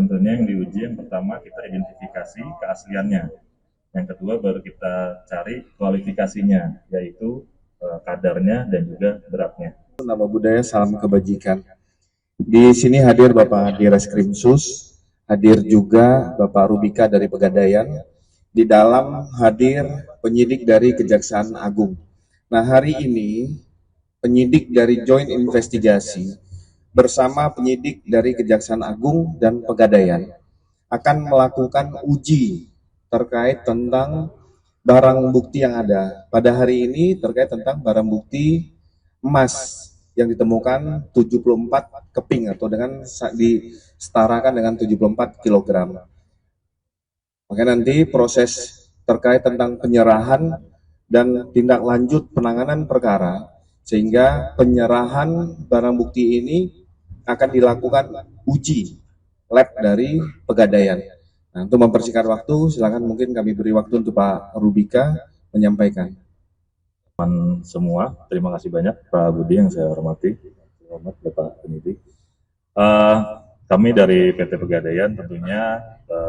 tentunya yang diuji yang pertama kita identifikasi keasliannya. Yang kedua baru kita cari kualifikasinya, yaitu kadarnya dan juga beratnya. Nama budaya salam kebajikan. Di sini hadir Bapak Direskrimsus, hadir juga Bapak Rubika dari Pegadaian, di dalam hadir penyidik dari Kejaksaan Agung. Nah, hari ini penyidik dari Joint Investigasi bersama penyidik dari Kejaksaan Agung dan Pegadaian akan melakukan uji terkait tentang barang bukti yang ada. Pada hari ini terkait tentang barang bukti emas yang ditemukan 74 keping atau dengan disetarakan dengan 74 kg. Maka nanti proses terkait tentang penyerahan dan tindak lanjut penanganan perkara, sehingga penyerahan barang bukti ini akan dilakukan uji lab dari Pegadaian. Nah, untuk mempersingkat waktu, silakan mungkin kami beri waktu untuk Pak Rubika menyampaikan. Semua, terima kasih banyak Pak Budi yang saya hormati, hormat Bapak penyidik. Kami dari PT Pegadaian tentunya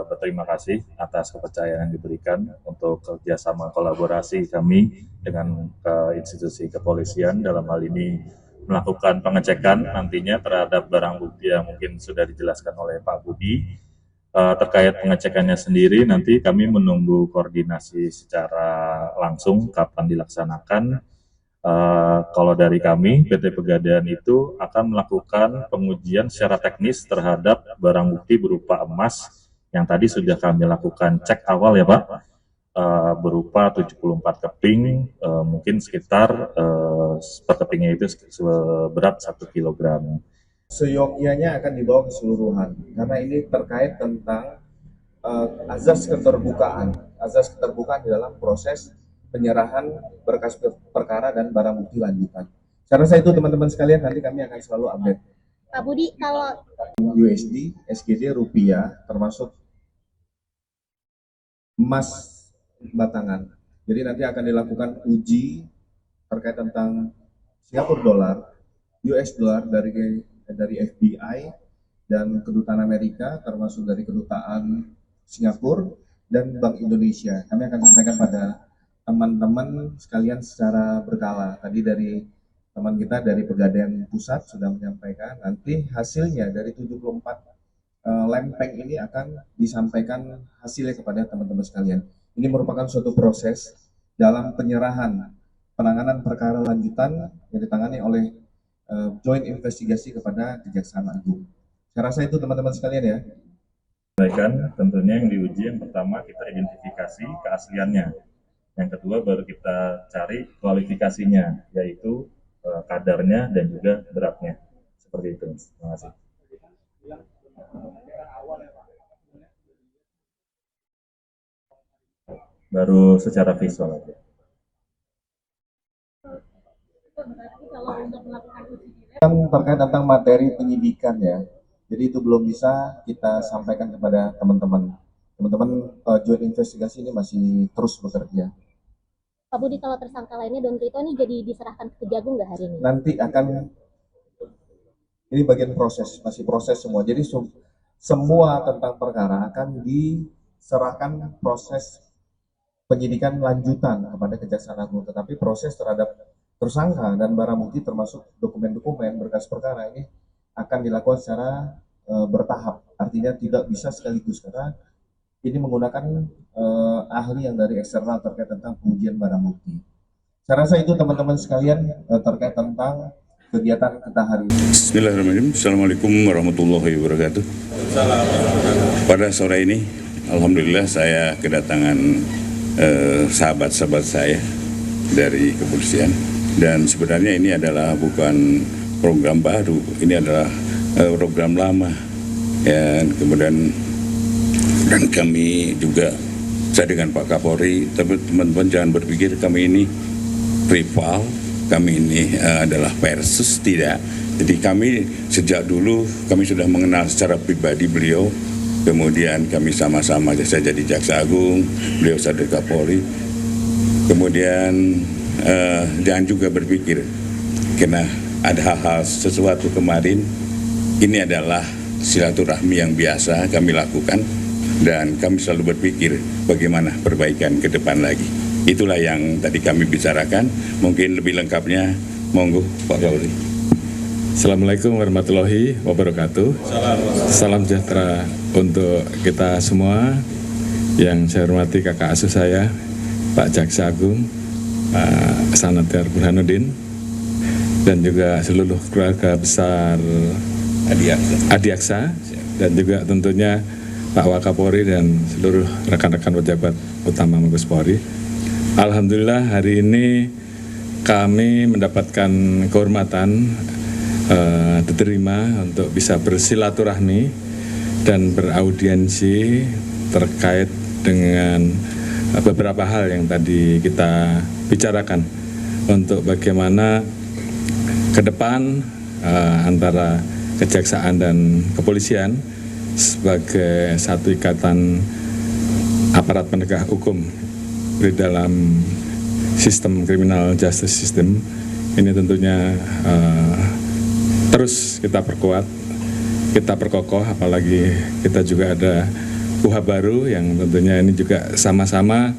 berterima kasih atas kepercayaan yang diberikan untuk kerjasama kolaborasi kami dengan institusi kepolisian dalam hal ini melakukan pengecekan nantinya terhadap barang bukti yang mungkin sudah dijelaskan oleh Pak Budi. Terkait pengecekannya sendiri nanti kami menunggu koordinasi secara langsung kapan dilaksanakan. Kalau dari kami PT Pegadaian itu akan melakukan pengujian secara teknis terhadap barang bukti berupa emas yang tadi sudah kami lakukan cek awal ya Pak, berupa 74 keping, mungkin sekitar per kepingnya itu seberat 1 kg. Seyogyanya akan dibawa keseluruhan karena ini terkait tentang azas keterbukaan di dalam proses penyerahan berkas perkara dan barang bukti lanjutan. Saya rasa itu teman-teman sekalian, nanti kami akan selalu update. Pak Budi, kalau USD, SGD, rupiah, termasuk emas batangan. Jadi nanti akan dilakukan uji terkait tentang Singapura dolar, US dollar dari FBI dan Kedutaan Amerika, termasuk dari Kedutaan Singapura dan Bank Indonesia. Kami akan sampaikan pada teman-teman sekalian secara berkala. Tadi dari teman kita dari Pegadaian Pusat sudah menyampaikan, nanti hasilnya dari 74 lempeng ini akan disampaikan hasilnya kepada teman-teman sekalian. Ini merupakan suatu proses dalam penyerahan penanganan perkara lanjutan yang ditangani oleh Joint Investigasi kepada Kejaksaan Agung. Saya rasa itu teman-teman sekalian ya. Tentunya yang diuji yang pertama kita identifikasi keasliannya. Yang kedua baru kita cari kualifikasinya, yaitu kadarnya dan juga beratnya. Seperti itu. Terima kasih. Baru secara visual aja. Terkait tentang materi penyidikan ya, jadi itu belum bisa kita sampaikan kepada teman-teman. Joint Investigasi ini masih terus bekerja. Pak Budi, kalau tersangka lainnya Don Trito ini jadi diserahkan ke Kejagung nggak hari ini? Nanti akan, ini bagian proses, masih proses semua. Jadi semua tentang perkara akan diserahkan proses penyidikan lanjutan kepada Kejaksaan Agung. Tetapi proses terhadap tersangka dan barang bukti termasuk dokumen-dokumen berkas perkara ini akan dilakukan secara bertahap. Artinya tidak bisa sekaligus karena ini menggunakan ahli yang dari eksternal terkait tentang pengujian barang bukti. Saya rasa itu teman-teman sekalian terkait tentang kegiatan kita hari ini. Bismillahirrahmanirrahim. Assalamualaikum warahmatullahi wabarakatuh. Pada sore ini, alhamdulillah saya kedatangan sahabat-sahabat saya dari kepolisian. Dan sebenarnya ini adalah bukan program baru, ini adalah program lama. Ya, kemudian dan kami juga, saya dengan Pak Kapolri, tapi teman-teman jangan berpikir kami ini rival, kami ini adalah versus, tidak. Jadi kami sejak dulu, kami sudah mengenal secara pribadi beliau, kemudian kami sama-sama, saya jadi Jaksa Agung, beliau jadi Kapolri, kemudian jangan juga berpikir karena ada hal-hal sesuatu kemarin, ini adalah silaturahmi yang biasa kami lakukan, dan kami selalu berpikir bagaimana perbaikan ke depan lagi. Itulah yang tadi kami bicarakan. Mungkin lebih lengkapnya, monggo Pak Kapolri. Assalamualaikum warahmatullahi wabarakatuh. Salam sejahtera untuk kita semua. Yang saya hormati kakak asuh saya, Pak Jaksa Agung, Pak Sanatar Burhanuddin, dan juga seluruh keluarga besar Adiaksa, dan juga tentunya Pak Wakapolri dan seluruh rekan-rekan pejabat utama Mabes Polri. Alhamdulillah hari ini kami mendapatkan kehormatan diterima untuk bisa bersilaturahmi dan beraudiensi terkait dengan beberapa hal yang tadi kita bicarakan untuk bagaimana ke depan antara kejaksaan dan kepolisian sebagai satu ikatan aparat penegak hukum di dalam sistem criminal justice system ini tentunya terus kita perkuat, kita perkokoh, apalagi kita juga ada UHA baru yang tentunya ini juga sama-sama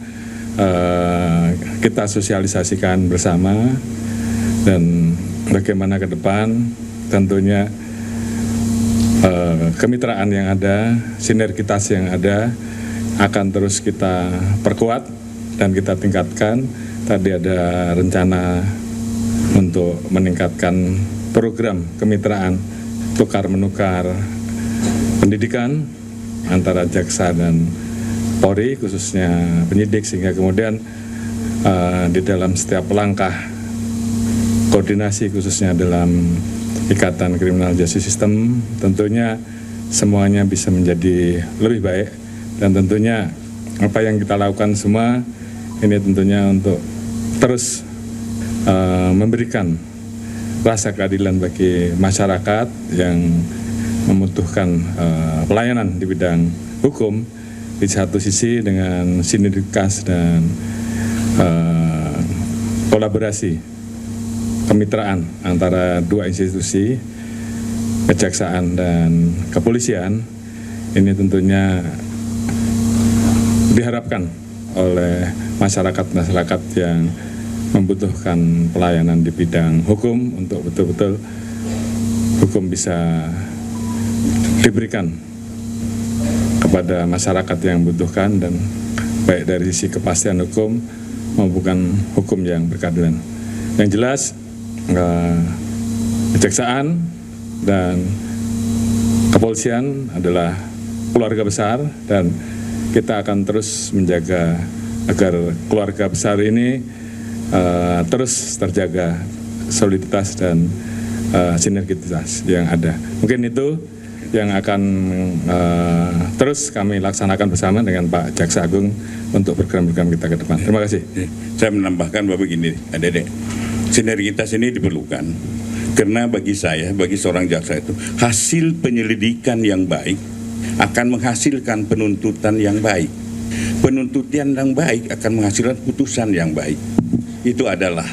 kita sosialisasikan bersama, dan bagaimana ke depan tentunya kemitraan yang ada, sinergitas yang ada akan terus kita perkuat dan kita tingkatkan. Tadi ada rencana untuk meningkatkan program kemitraan tukar-menukar pendidikan antara jaksa dan Polri, khususnya penyidik, sehingga kemudian di dalam setiap langkah koordinasi khususnya dalam ikatan criminal justice system tentunya semuanya bisa menjadi lebih baik, dan tentunya apa yang kita lakukan semua ini tentunya untuk terus memberikan rasa keadilan bagi masyarakat yang membutuhkan pelayanan di bidang hukum, di satu sisi dengan sinergitas dan kolaborasi kemitraan antara dua institusi, kejaksaan dan kepolisian, ini tentunya diharapkan oleh masyarakat yang membutuhkan pelayanan di bidang hukum untuk betul-betul hukum bisa diberikan kepada masyarakat yang membutuhkan, dan baik dari sisi kepastian hukum maupun hukum yang berkeadilan. Yang jelas kejaksaan dan kepolisian adalah keluarga besar, dan kita akan terus menjaga agar keluarga besar ini terus terjaga soliditas dan sinergitas yang ada. Mungkin itu yang akan terus kami laksanakan bersama dengan Pak Jaksa Agung untuk program-program kita ke depan. Terima kasih. Saya menambahkan bahwa begini, Adik-adik, sinergitas ini diperlukan karena bagi saya, bagi seorang jaksa itu, hasil penyelidikan yang baik akan menghasilkan penuntutan yang baik. Penuntutan yang baik akan menghasilkan putusan yang baik. Itu adalah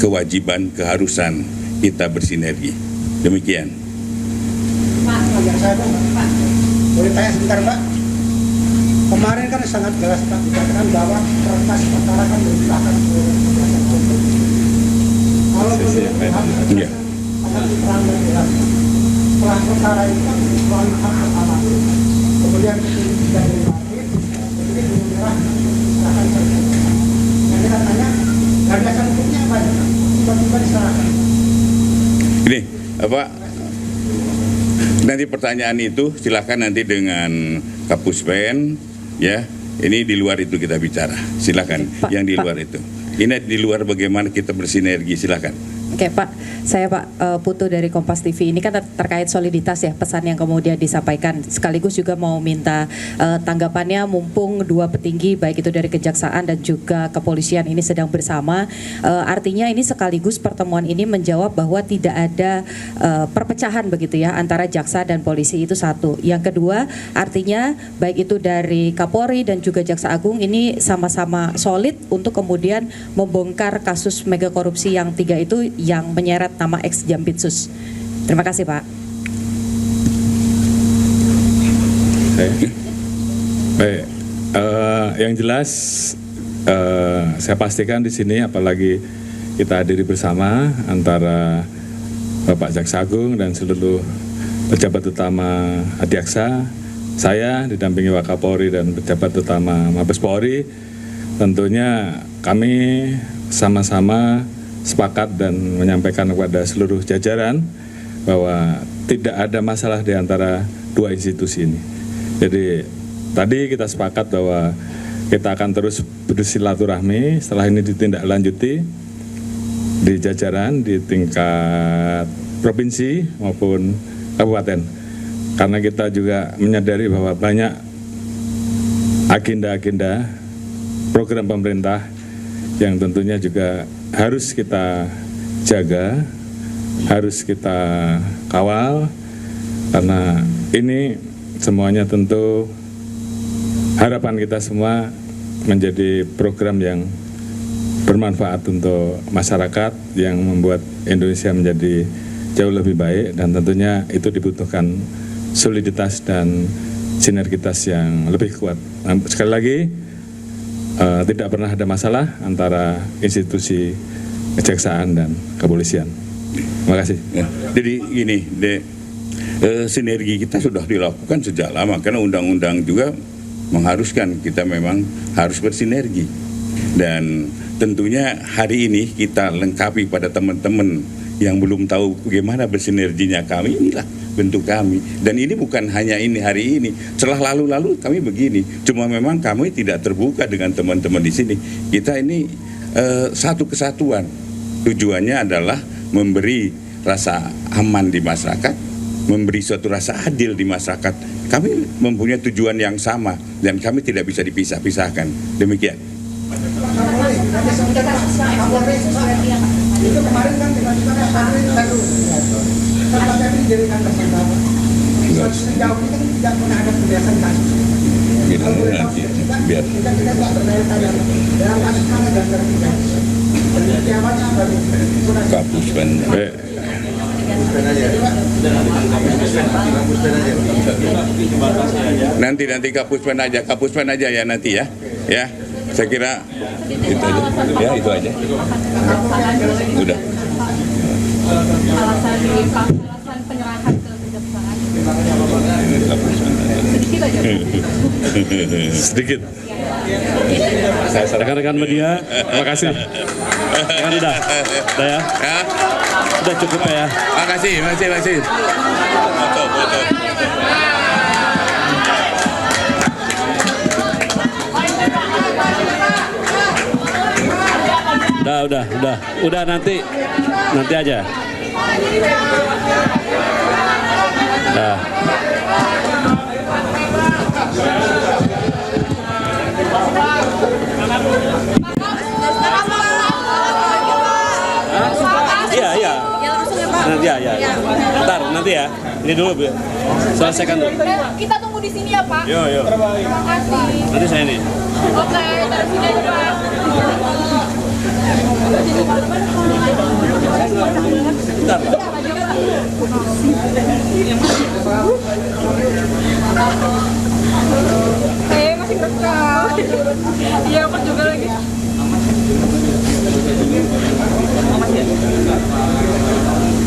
kewajiban, keharusan kita bersinergi. Demikian. Pak, saya Pak, boleh tanya sebentar Pak? Kemarin kan sangat jelas Pak dikatakan bahwa berkas perkara kan diserahkan ke kuasa hukum. Kalau menurut akan diterang dan jelas. Setelah perkara itu kan melalui hak pertama, kemudian tidak dirimakin, kemudian menyerah diserahkan ke hukum. Yang kita tanya, gagasan hukumnya apa ya? Tiba-tiba diserahkan. Ini apa? Nanti pertanyaan itu silakan nanti dengan Kapuspen, ya. Ini di luar itu kita bicara. Silakan. Yang di luar itu. Ini di luar bagaimana kita bersinergi. Silakan. Oke Pak, saya Pak Putu dari Kompas TV. Ini kan terkait soliditas ya, pesan yang kemudian disampaikan. Sekaligus juga mau minta tanggapannya, mumpung dua petinggi baik itu dari kejaksaan dan juga kepolisian ini sedang bersama. Artinya ini sekaligus pertemuan ini menjawab bahwa tidak ada perpecahan begitu ya antara jaksa dan polisi, itu satu. Yang kedua, artinya baik itu dari Kapolri dan juga Jaksa Agung ini sama-sama solid untuk kemudian membongkar kasus mega korupsi yang tiga itu yang menyeret nama ex Jampitsus. Terima kasih Pak. saya. Baik, yang jelas saya pastikan di sini, apalagi kita hadiri bersama antara Bapak Jaksa Agung dan seluruh pejabat utama Adiaksa, saya didampingi Wakapolri dan pejabat utama Mabes Polri, tentunya kami sama-sama sepakat dan menyampaikan kepada seluruh jajaran bahwa tidak ada masalah di antara dua institusi ini. Jadi tadi kita sepakat bahwa kita akan terus bersilaturahmi, setelah ini ditindaklanjuti di jajaran di tingkat provinsi maupun kabupaten. Karena kita juga menyadari bahwa banyak agenda-agenda program pemerintah yang tentunya juga harus kita jaga, harus kita kawal, karena ini semuanya tentu harapan kita semua menjadi program yang bermanfaat untuk masyarakat, yang membuat Indonesia menjadi jauh lebih baik, dan tentunya itu dibutuhkan soliditas dan sinergitas yang lebih kuat. Nah, sekali lagi, tidak pernah ada masalah antara institusi kejaksaan dan kepolisian. Terima kasih. Ya, jadi gini, sinergi kita sudah dilakukan sejak lama, karena undang-undang juga mengharuskan kita memang harus bersinergi. Dan tentunya hari ini kita lengkapi pada teman-teman yang belum tahu bagaimana bersinerginya kami, inilah bentuk kami. Dan ini bukan hanya ini hari ini, setelah lalu-lalu kami begini. Cuma memang kami tidak terbuka dengan teman-teman di sini. Kita ini satu kesatuan. Tujuannya adalah memberi rasa aman di masyarakat, memberi suatu rasa adil di masyarakat. Kami mempunyai tujuan yang sama dan kami tidak bisa dipisah-pisahkan. Demikian. Itu kemarin kan tiba-tiba satu dijadikan tersangka. Sejauh ini kan tidak pernah ada kebiasaan kasus. Gitu, nanti biar Kita tidak berdaya-daya dalam kasus mana dan tertiga. Dan jawabannya baru Kapuspen. Nanti Kapuspen aja ya nanti ya. Ya, saya kira itu aja. Ya, itu aja. Udah. Alasan penyerahan ke kejaksaan. Sedikit aja. Sedikit. Rekan-rekan media, terima kasih. Kan udah ya? Udah cukup ya? Makasih. Foto. Udah nanti aja. Nah. Iya. Nanti ya. Bentar, nanti ya. Ini dulu, Bu. Selesaikan dulu. Kita tunggu di sini ya, Pak. Yo. Terima kasih. Nanti saya nih. Oke, taruh sini aja, Pak. Bentar. Masih kekal. Iya, Pak juga lagi.